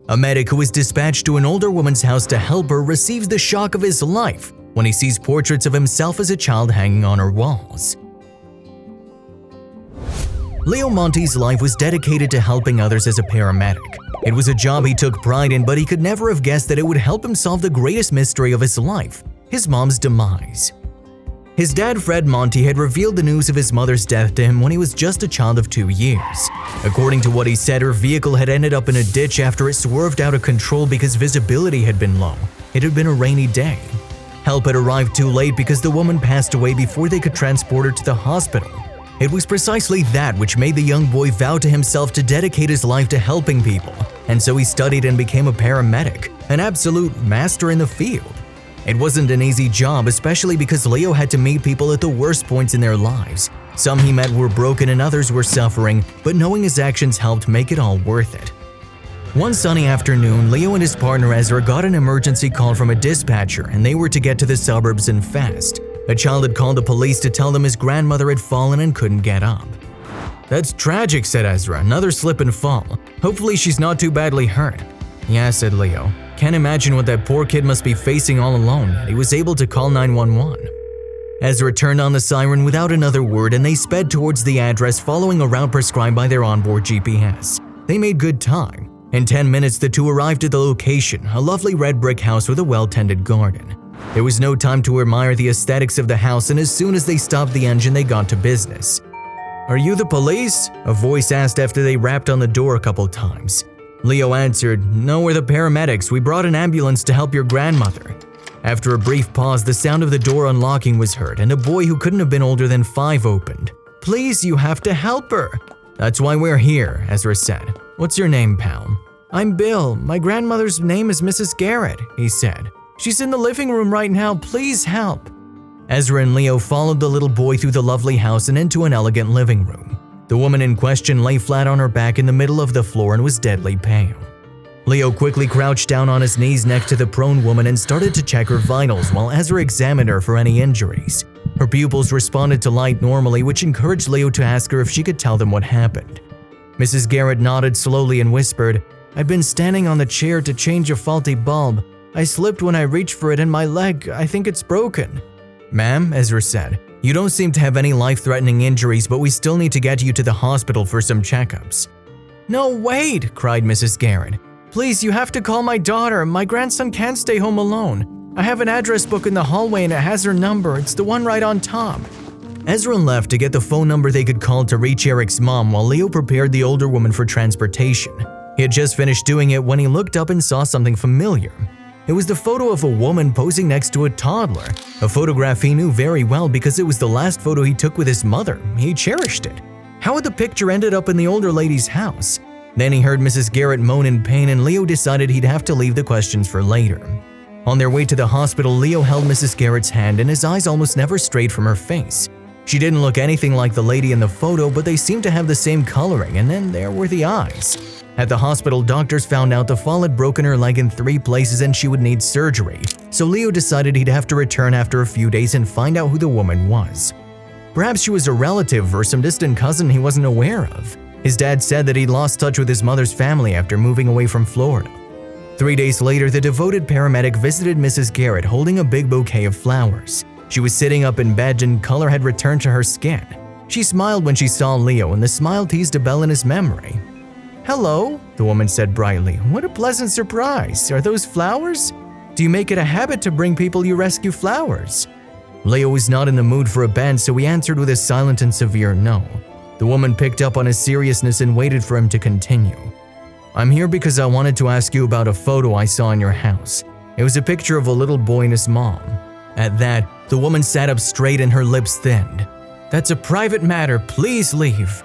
A medic who is dispatched to an older woman's house to help her receives the shock of his life when he sees portraits of himself as a child hanging on her walls. Leo Monte's life was dedicated to helping others as a paramedic. It was a job he took pride in, but he could never have guessed that it would help him solve the greatest mystery of his life, his mom's demise. His dad, Fred Monte, had revealed the news of his mother's death to him when he was just a child of 2 years. According to what he said, her vehicle had ended up in a ditch after it swerved out of control because visibility had been low. It had been a rainy day. Help had arrived too late because the woman passed away before they could transport her to the hospital. It was precisely that which made the young boy vow to himself to dedicate his life to helping people, and so he studied and became a paramedic, an absolute master in the field. It wasn't an easy job, especially because Leo had to meet people at the worst points in their lives. Some he met were broken and others were suffering, but knowing his actions helped make it all worth it. One sunny afternoon, Leo and his partner Ezra got an emergency call from a dispatcher, and they were to get to the suburbs and fast. A child had called the police to tell them his grandmother had fallen and couldn't get up. "That's tragic," said Ezra. "Another slip and fall. Hopefully she's not too badly hurt." "Yeah," said Leo. "Can't imagine what that poor kid must be facing all alone, yet he was able to call 911. Ezra turned on the siren without another word, and they sped towards the address, following a route prescribed by their onboard GPS. They made good time. In 10 minutes, the two arrived at the location, a lovely red brick house with a well-tended garden. There was no time to admire the aesthetics of the house, and as soon as they stopped the engine, they got to business. "Are you the police?" a voice asked after they rapped on the door a couple times. Leo answered, "No, we're the paramedics. We brought an ambulance to help your grandmother." After a brief pause, the sound of the door unlocking was heard, and a boy who couldn't have been older than 5 opened. "Please, you have to help her." "That's why we're here," Ezra said. "What's your name, pal?" "I'm Bill. My grandmother's name is Mrs. Garrett," he said. "She's in the living room right now. Please help." Ezra and Leo followed the little boy through the lovely house and into an elegant living room. The woman in question lay flat on her back in the middle of the floor and was deadly pale. Leo quickly crouched down on his knees next to the prone woman and started to check her vitals while Ezra examined her for any injuries. Her pupils responded to light normally, which encouraged Leo to ask her if she could tell them what happened. Mrs. Garrett nodded slowly and whispered, "I'd been standing on the chair to change a faulty bulb. I slipped when I reached for it and my leg, I think it's broken." "Ma'am," Ezra said, "you don't seem to have any life-threatening injuries, but we still need to get you to the hospital for some checkups." "No, wait!" cried Mrs. Garrett. "Please, you have to call my daughter. My grandson can't stay home alone. I have an address book in the hallway and it has her number. It's the one right on top." Ezra left to get the phone number they could call to reach Eric's mom while Leo prepared the older woman for transportation. He had just finished doing it when he looked up and saw something familiar. It was the photo of a woman posing next to a toddler, a photograph he knew very well because it was the last photo he took with his mother. He cherished it. How had the picture ended up in the older lady's house? Then he heard Mrs. Garrett moan in pain, and Leo decided he'd have to leave the questions for later. On their way to the hospital, Leo held Mrs. Garrett's hand and his eyes almost never strayed from her face. She didn't look anything like the lady in the photo, but they seemed to have the same coloring, and then there were the eyes. At the hospital, doctors found out the fall had broken her leg in 3 places and she would need surgery, so Leo decided he'd have to return after a few days and find out who the woman was. Perhaps she was a relative or some distant cousin he wasn't aware of. His dad said that he'd lost touch with his mother's family after moving away from Florida. 3 days later, the devoted paramedic visited Mrs. Garrett holding a big bouquet of flowers. She was sitting up in bed and color had returned to her skin. She smiled when she saw Leo, and the smile teased a bell in his memory. "Hello," the woman said brightly. "What a pleasant surprise. Are those flowers? Do you make it a habit to bring people you rescue flowers?" Leo was not in the mood for a band, so he answered with a silent and severe no. The woman picked up on his seriousness and waited for him to continue. "I'm here because I wanted to ask you about a photo I saw in your house. It was a picture of a little boy and his mom." At that, the woman sat up straight and her lips thinned. "That's a private matter. Please leave."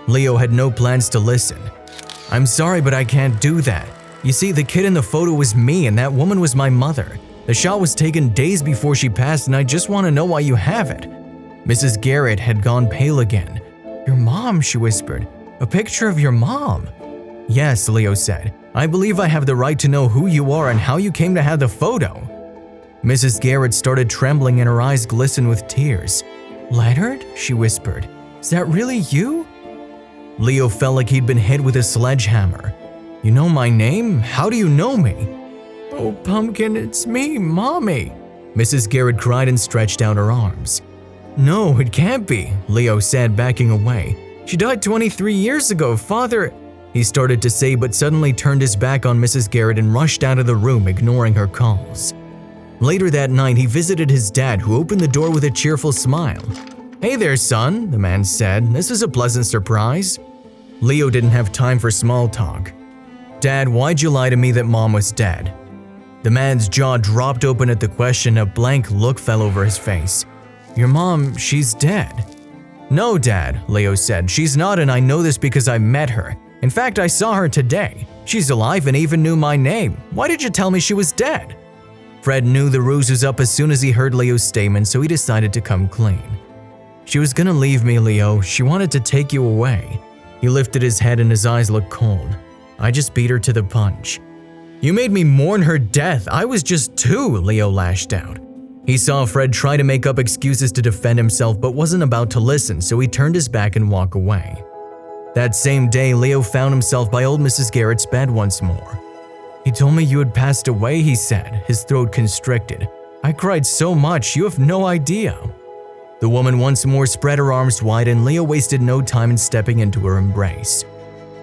Leo had no plans to listen. "I'm sorry, but I can't do that. You see, the kid in the photo was me and that woman was my mother. The shot was taken days before she passed and I just want to know why you have it." Mrs. Garrett had gone pale again. "Your mom," she whispered. "A picture of your mom." "Yes," Leo said. "I believe I have the right to know who you are and how you came to have the photo." Mrs. Garrett started trembling and her eyes glistened with tears. "Leonard?" she whispered. "Is that really you?" Leo felt like he'd been hit with a sledgehammer. "You know my name? How do you know me?" "Oh, Pumpkin, it's me, Mommy." Mrs. Garrett cried and stretched out her arms. "No, it can't be," Leo said, backing away. "She died 23 years ago, Father." He started to say, but suddenly turned his back on Mrs. Garrett and rushed out of the room, ignoring her calls. Later that night, he visited his dad, who opened the door with a cheerful smile. "Hey there, son," the man said. "This is a pleasant surprise." Leo didn't have time for small talk. "Dad, why'd you lie to me that Mom was dead?" The man's jaw dropped open at the question. A blank look fell over his face. "Your mom, she's dead." "No, Dad," Leo said. "She's not, and I know this because I met her. In fact, I saw her today. She's alive and even knew my name. Why did you tell me she was dead?" Fred knew the ruse was up as soon as he heard Leo's statement, so he decided to come clean. "She was gonna leave me, Leo. She wanted to take you away." He lifted his head and his eyes looked cold. "I just beat her to the punch." "You made me mourn her death. I was just 2, Leo lashed out. He saw Fred try to make up excuses to defend himself but wasn't about to listen, so he turned his back and walked away. That same day, Leo found himself by old Mrs. Garrett's bed once more. "He told me you had passed away," he said, his throat constricted. "I cried so much, you have no idea." The woman once more spread her arms wide, and Leo wasted no time in stepping into her embrace.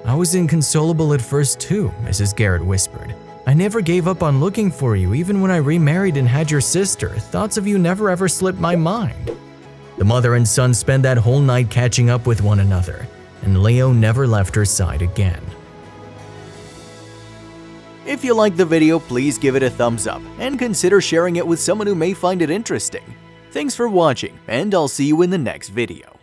"I was inconsolable at first too," Mrs. Garrett whispered. "I never gave up on looking for you, even when I remarried and had your sister. Thoughts of you never ever slipped my mind." The mother and son spent that whole night catching up with one another, and Leo never left her side again. If you liked the video, please give it a thumbs up and consider sharing it with someone who may find it interesting. Thanks for watching, and I'll see you in the next video.